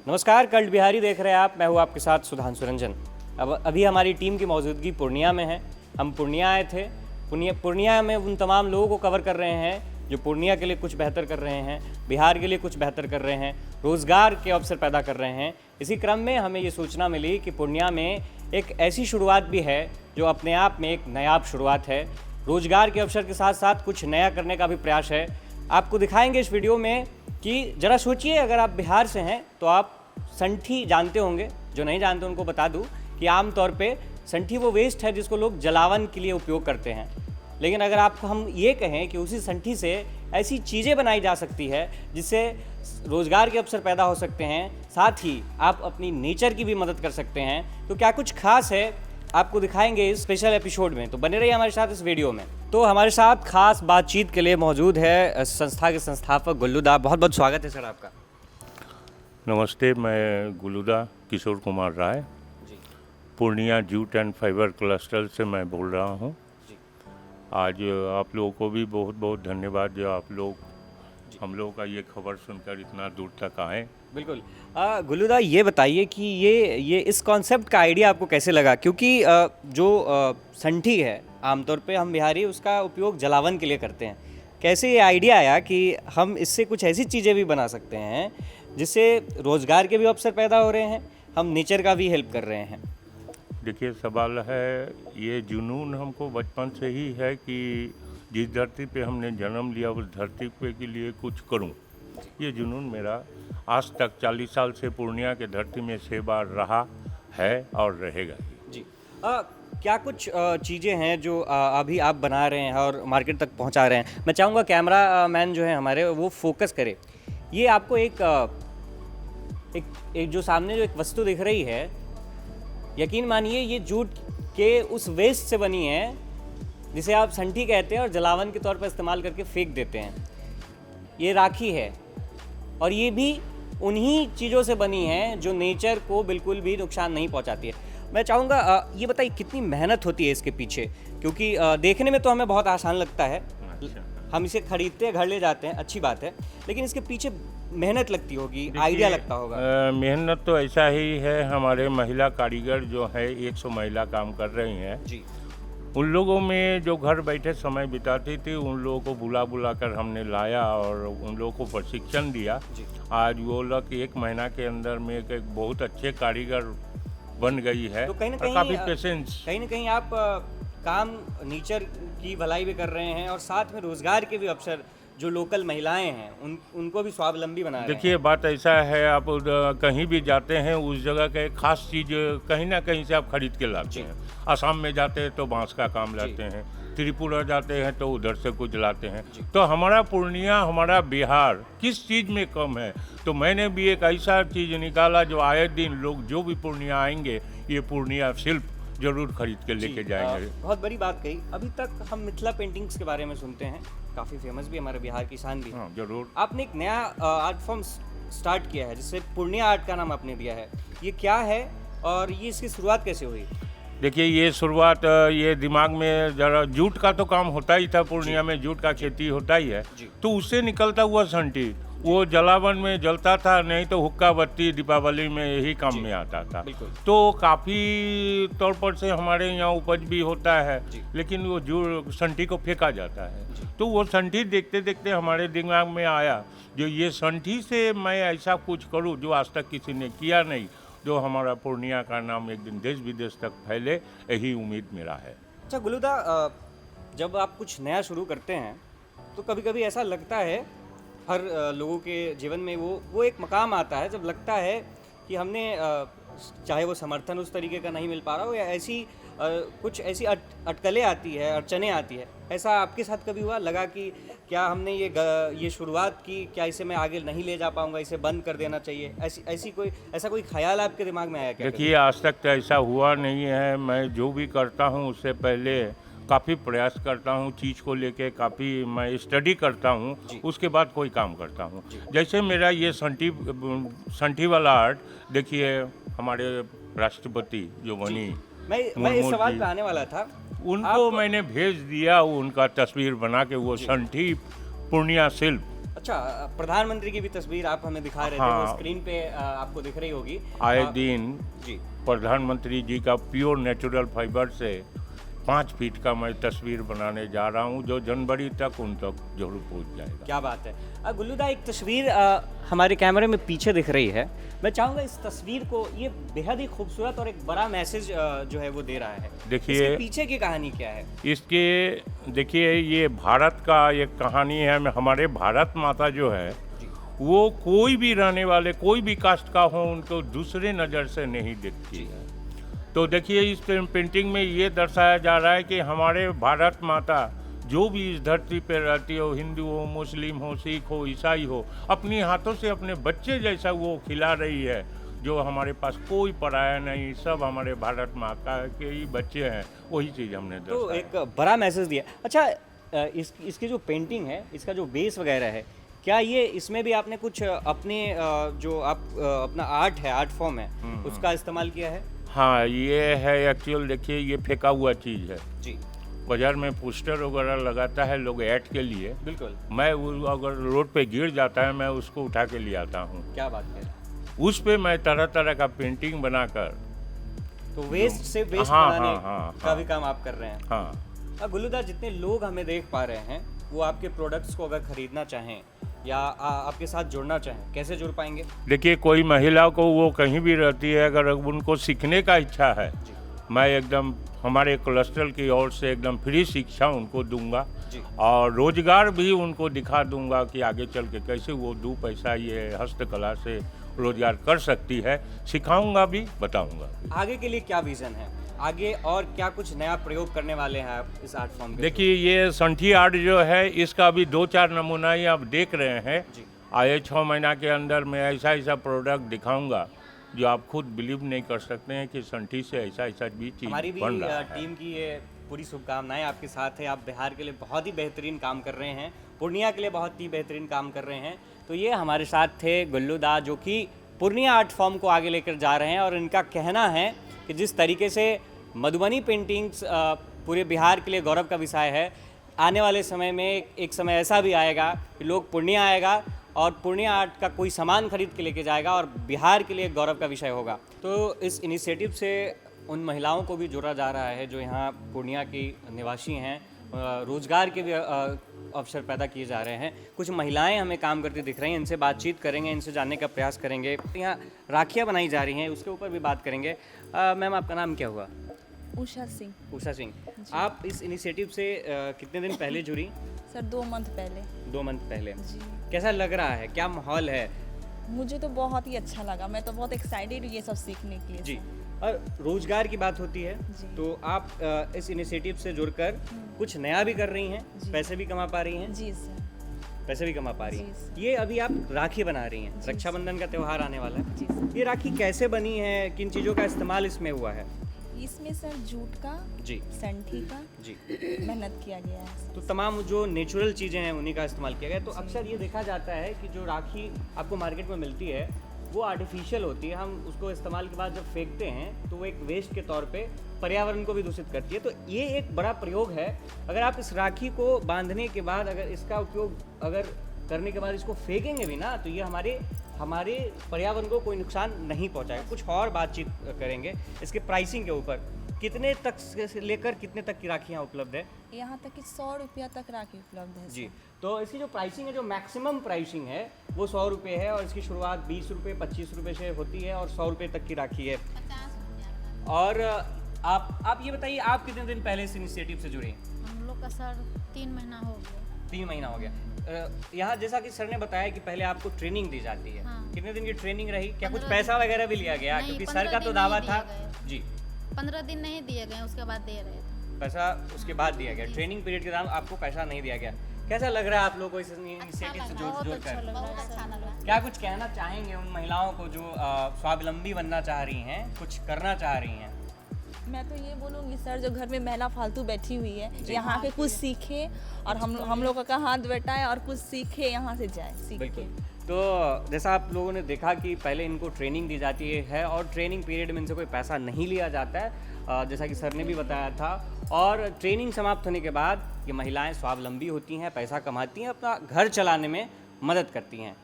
नमस्कार, कल्ट बिहारी देख रहे हैं आप। मैं हूँ आपके साथ सुधांशु रंजन। अब अभी हमारी टीम की मौजूदगी पूर्णिया में है। हम पूर्णिया आए थे। पूर्णिया में उन तमाम लोगों को कवर कर रहे हैं जो पूर्णिया के लिए कुछ बेहतर कर रहे हैं, बिहार के लिए कुछ बेहतर कर रहे हैं, रोज़गार के अवसर पैदा कर रहे हैं। इसी क्रम में हमें ये सूचना मिली कि पूर्णिया में एक ऐसी शुरुआत भी है जो अपने आप में एक नायाब शुरुआत है। रोज़गार के अवसर के साथ साथ कुछ नया करने का भी प्रयास है। आपको दिखाएंगे इस वीडियो में कि ज़रा सोचिए, अगर आप बिहार से हैं तो आप संठी जानते होंगे। जो नहीं जानते उनको बता दूं कि आमतौर पे संठी वो वेस्ट है जिसको लोग जलावन के लिए उपयोग करते हैं। लेकिन अगर आपको हम ये कहें कि उसी संठी से ऐसी चीज़ें बनाई जा सकती है जिससे रोज़गार के अवसर पैदा हो सकते हैं, साथ ही आप अपनी नेचर की भी मदद कर सकते हैं, तो क्या कुछ खास है आपको दिखाएंगे इस स्पेशल एपिसोड में। तो बने रहिए हमारे साथ इस वीडियो में। तो हमारे साथ खास बातचीत के लिए मौजूद है संस्था के संस्थापक गुल्लूदा। बहुत बहुत स्वागत है सर आपका। नमस्ते, मैं Gulluda Kishore Kumar Rai ji Purnia jute and fibre cluster से मैं बोल रहा हूँ। जी आज आप लोगों को भी बहुत बहुत धन्यवाद जो आप लोग हम लोगों का ये खबर सुनकर इतना दूर तक आए। बिल्कुल। गुल्लूदा, ये बताइए कि ये इस कॉन्सेप्ट का आइडिया आपको कैसे लगा? क्योंकि जो संठी है आमतौर पे हम बिहारी उसका उपयोग जलावन के लिए करते हैं। कैसे ये आइडिया आया कि हम इससे कुछ ऐसी चीज़ें भी बना सकते हैं जिससे रोज़गार के भी अवसर पैदा हो रहे हैं, हम नेचर का भी हेल्प कर रहे हैं? देखिए, सवाल है, ये जुनून हमको बचपन से ही है कि जिस धरती पे हमने जन्म लिया उस धरती पे के लिए कुछ करूं। ये जुनून मेरा आज तक 40 साल से पूर्णिया के धरती में सेवा रहा है और रहेगा ही। जी। क्या कुछ चीज़ें हैं जो अभी आप बना रहे हैं और मार्केट तक पहुंचा रहे हैं? मैं चाहूँगा कैमरा मैन जो है हमारे वो फोकस करे। ये आपको एक जो सामने जो एक वस्तु दिख रही है, यकीन मानिए ये जूट के उस वेस्ट से बनी है जिसे आप संठी कहते हैं और जलावन के तौर पर इस्तेमाल करके फेंक देते हैं। ये राखी है और ये भी उन्हीं चीज़ों से बनी है जो नेचर को बिल्कुल भी नुकसान नहीं पहुंचाती है। मैं चाहूँगा ये बताइए कितनी मेहनत होती है इसके पीछे? क्योंकि देखने में तो हमें बहुत आसान लगता है, हम इसे खरीदते हैं, घर ले जाते हैं, अच्छी बात है, लेकिन इसके पीछे मेहनत लगती होगी, आइडिया लगता होगा। मेहनत तो ऐसा ही है। हमारे महिला कारीगर जो है 100 महिला काम कर रही हैं जी उन लोगों में जो घर बैठे समय बिताती थी उन लोगों को बुला कर हमने लाया और उन लोगों को प्रशिक्षण दिया। जी आज वो लोग 1 महीना के अंदर में एक बहुत अच्छे कारीगर बन गई है। तो कहीं ना और कहीं काफ़ी पेशेंस। कहीं ना कहीं आप काम नेचर की भलाई भी कर रहे हैं और साथ में रोजगार के भी अवसर जो लोकल महिलाएं हैं उनको भी स्वावलंबी बना रहे हैं। देखिए, बात ऐसा है, आप कहीं भी जाते हैं उस जगह का एक खास चीज़ कहीं ना कहीं से आप खरीद के लाते हैं। असम में जाते हैं तो बांस का काम लाते हैं, त्रिपुरा जाते हैं तो उधर से कुछ लाते हैं। तो हमारा पूर्णिया, हमारा बिहार किस चीज़ में कम है? तो मैंने भी एक ऐसा चीज़ निकाला जो आए दिन लोग जो भी पूर्णिया आएंगे ये पूर्णिया शिल्प जरूर खरीद के लेके जाएंगे। बहुत बड़ी बात कही। अभी तक हम मिथिला पेंटिंग्स के बारे में सुनते हैं, काफ़ी फेमस भी, हमारे बिहार की शान भी है। हाँ, जरूर। आपने एक नया आर्ट फॉर्म स्टार्ट किया है जिससे पूर्णिया आर्ट का नाम आपने दिया है। ये क्या है और ये इसकी शुरुआत कैसे हुई? देखिए, ये शुरुआत ये दिमाग में जरा जूट का तो काम होता ही था, पूर्णिया में जूट का खेती होता ही है, तो उससे निकलता हुआ संठी वो जलावन में जलता था, नहीं तो हुक्का बत्ती दीपावली में यही काम में आता था। तो काफ़ी तौर पर से हमारे यहाँ उपज भी होता है, लेकिन वो जो संठी को फेंका जाता है। तो वो संठी देखते देखते हमारे दिमाग में आया जो ये संठी से मैं ऐसा कुछ करूँ जो आज तक किसी ने किया नहीं, जो हमारा पूर्णिया का नाम एक दिन देश विदेश तक फैले, यही उम्मीद मेरा है। अच्छा गुल्लूदा, जब आप कुछ नया शुरू करते हैं तो कभी कभी ऐसा लगता है, हर लोगों के जीवन में वो एक मकाम आता है जब लगता है कि हमने चाहे वो समर्थन उस तरीके का नहीं मिल पा रहा हो या ऐसी कुछ ऐसी अटकलें आती है, अड़चनें आती है। ऐसा आपके साथ कभी हुआ? लगा कि क्या हमने ये शुरुआत की, क्या इसे मैं आगे नहीं ले जा पाऊंगा, इसे बंद कर देना चाहिए? ऐसा कोई ख्याल आपके दिमाग में आया क्या? देखिए, आज तक तो ऐसा हुआ नहीं है। मैं जो भी करता हूँ उससे पहले काफ़ी प्रयास करता हूँ, चीज़ को लेके काफ़ी मैं स्टडी करता हूँ, उसके बाद कोई काम करता हूँ। जैसे मेरा ये संठी वाला आर्ट, देखिए हमारे राष्ट्रपति जो बनी, मैं इस सवाल पे आने वाला था। उनको मैंने भेज दिया, उनका तस्वीर बना के वो संठी पूर्णिया शिल्प अच्छा, प्रधानमंत्री की भी तस्वीर आप हमें दिखा रहे थे, हाँ। वो स्क्रीन पे आपको दिख रही होगी। आए दिन जी प्रधानमंत्री जी का प्योर नेचुरल फाइबर से 5 फीट का मैं तस्वीर बनाने जा रहा हूँ, जो जनवरी तक उन तक जरूर पहुँच जाएगा। क्या बात है। गुल्लूदा, एक तस्वीर हमारे कैमरे में पीछे दिख रही है। मैं चाहूँगा इस तस्वीर को, ये बेहद ही खूबसूरत और एक बड़ा मैसेज जो है वो दे रहा है। देखिए, इसके पीछे की कहानी क्या है? इसके देखिए, ये भारत का एक कहानी है। हमारे भारत माता जो है जी वो कोई भी रहने वाले, कोई भी कास्ट का हो, उनको दूसरे नज़र से नहीं देखती है। तो देखिए, इस पेंटिंग में ये दर्शाया जा रहा है कि हमारे भारत माता जो भी इस धरती पर रहती हो, हिंदू हो, मुस्लिम हो, सिख हो, ईसाई हो, अपनी हाथों से अपने बच्चे जैसा वो खिला रही है। जो हमारे पास कोई पराया नहीं, सब हमारे भारत माता के ही बच्चे हैं। वही चीज़ हमने तो दर्शाया। एक बड़ा मैसेज दिया। अच्छा, इसकी जो पेंटिंग है, इसका जो बेस वगैरह है, क्या ये इसमें भी आपने कुछ अपने जो आप अपना आर्ट है, आर्ट फॉर्म है, उसका इस्तेमाल किया है? हाँ, ये है एक्चुअल। देखिए, ये फेंका हुआ चीज़ है। जी बाजार में पोस्टर वगैरह लगाता है लोग ऐड के लिए। बिल्कुल। मैं अगर रोड पे गिर जाता है, मैं उसको उठा के ले आता हूँ। क्या बात है। उस पे मैं तरह तरह का पेंटिंग बनाकर, तो वेस्ट से बेस्ट हाँ, बनाने हाँ, का भी काम आप कर रहे हैं। हाँ। गुल्लूदा, जितने लोग हमें देख पा रहे हैं, वो आपके प्रोडक्ट्स को अगर खरीदना चाहें या आपके साथ जुड़ना चाहें, कैसे जुड़ पाएंगे? देखिए, कोई महिला को वो कहीं भी रहती है, अगर उनको सीखने का इच्छा है, जी मैं एकदम हमारे क्लस्टर की ओर से एकदम फ्री शिक्षा उनको दूंगा जी और रोजगार भी उनको दिखा दूंगा कि आगे चल के कैसे वो 2 पैसा ये हस्तकला से रोजगार कर सकती है। सिखाऊंगा भी, बताऊंगा भी। आगे के लिए क्या विजन है? आगे और क्या कुछ नया प्रयोग करने वाले हैं आप इस आर्ट फॉर्म के? देखिए, ये संठी आर्ट जो है, इसका भी 2-4 नमूना ही आप देख रहे हैं। जी आए 6 महीना के अंदर मैं ऐसा प्रोडक्ट दिखाऊंगा जो आप खुद बिलीव नहीं कर सकते हैं कि संठी से ऐसा भी चीज़ हमारी भी बन रहा है। टीम की ये पूरी शुभकामनाएं आपके साथ है। आप बिहार के लिए बहुत ही बेहतरीन काम कर रहे हैं, पूर्णिया के लिए बहुत ही बेहतरीन काम कर रहे हैं। तो ये हमारे साथ थे गुल्लूदा, जो कि पूर्णिया आर्ट फॉर्म को आगे लेकर जा रहे हैं। और इनका कहना है कि जिस तरीके से मधुबनी पेंटिंग्स पूरे बिहार के लिए गौरव का विषय है, आने वाले समय में एक समय ऐसा भी आएगा कि लोग पूर्णिया आएगा और पूर्णिया आर्ट का कोई सामान खरीद के लेके जाएगा और बिहार के लिए गौरव का विषय होगा। तो इस इनिशिएटिव से उन महिलाओं को भी जोड़ा जा रहा है जो यहाँ पूर्णिया की निवासी हैं। रोजगार के भी अवसर पैदा किए जा रहे हैं। कुछ महिलाएं हमें काम करती दिख रही हैं, इनसे बातचीत करेंगे, इनसे जानने का प्रयास करेंगे। यहाँ राखियाँ बनाई जा रही हैं, उसके ऊपर भी बात करेंगे। मैम, आपका नाम क्या हुआ? उषा सिंह। उषा सिंह। आप इस इनिशिएटिव से कितने दिन पहले जुड़ी? सर 2 मंथ पहले। 2 मंथ पहले। जी, कैसा लग रहा है, क्या माहौल है? मुझे तो बहुत ही अच्छा लगा। मैं तो बहुत एक्साइटेड हूँ ये सब सीखने के लिए। जी। और रोजगार की बात होती है, जी। तो आप इस इनिशिएटिव से जुड़कर कुछ नया भी कर रही हैं, जी। पैसे भी कमा पा रही हैं। जी सर। पैसे भी कमा पा रही जी, हैं। सर। ये अभी आप राखी बना रही हैं, जी, रक्षाबंधन का त्यौहार आने वाला है। जी सर। ये राखी कैसे बनी है, किन चीज़ों का इस्तेमाल इसमें हुआ है? इसमें सर जूट का, जी संठी का जी। मेहनत किया गया है। तो तमाम जो नेचुरल चीज़ें हैं उन्हीं का इस्तेमाल किया गया है। तो अक्सर ये देखा जाता है कि जो राखी आपको मार्केट में मिलती है वो आर्टिफिशियल होती है। हम उसको इस्तेमाल के बाद जब फेंकते हैं तो वो एक वेस्ट के तौर पे पर्यावरण को भी दूषित करती है। तो ये एक बड़ा प्रयोग है। अगर आप इस राखी को बांधने के बाद, अगर इसका उपयोग अगर करने के बाद इसको फेंकेंगे भी ना, तो ये हमारे पर्यावरण को कोई नुकसान नहीं पहुंचाएगा। कुछ और बातचीत करेंगे इसके प्राइसिंग के ऊपर। कितने तक से लेकर कितने तक की राखियाँ उपलब्ध है? यहाँ तक कि 100 रुपया तक राखी उपलब्ध है। जी। तो इसकी जो प्राइसिंग है, जो मैक्सिमम प्राइसिंग है वो 100 रुपये है और इसकी शुरुआत 20 रुपये 25 रुपये से होती है और 100 रुपये तक की राखी है। और आप ये बताइए, आप कितने दिन पहले इस इनिशिएटिव से जुड़ी? हम लोग का सर 3 महीना हो गया। 3 महीना हो गया। यहाँ जैसा कि सर ने बताया कि पहले आपको ट्रेनिंग दी जाती है। हाँ। कितने दिन की ट्रेनिंग रही? क्या कुछ 15 पैसा वगैरह भी लिया गया? नहीं, क्योंकि 15 सर का तो दिन दावा नहीं था। दिए गए। जी। 15 दिन नहीं दिए गए, उसके बाद दे रहे थे। पैसा उसके बाद दिया गया। ट्रेनिंग पीरियड के दौरान आपको पैसा नहीं दिया गया। कैसा लग रहा है आप लोगों को इस इनिशिएटिव से बहुत जुड़ अच्छा कर? लग रहा है सर। क्या कुछ कहना चाहेंगे उन महिलाओं को जो स्वावलंबी बनना चाह रही हैं, कुछ करना चाह रही हैं? मैं तो ये बोलूँगी सर, जो घर में महिला फालतू बैठी हुई है, यहाँ के कुछ सीखे और हम लोगों का हाथ बटाए और कुछ सीखे, यहाँ से जाए सीख के। बिल्कुल। तो जैसा आप लोगों ने देखा कि पहले इनको ट्रेनिंग दी जाती है और ट्रेनिंग पीरियड में इनसे कोई पैसा नहीं लिया जाता है, जैसा कि सर ने भी बताया था। और ट्रेनिंग समाप्त होने के बाद ये महिलाएं स्वावलंबी होती हैं, पैसा कमाती हैं, अपना घर चलाने में मदद करती हैं।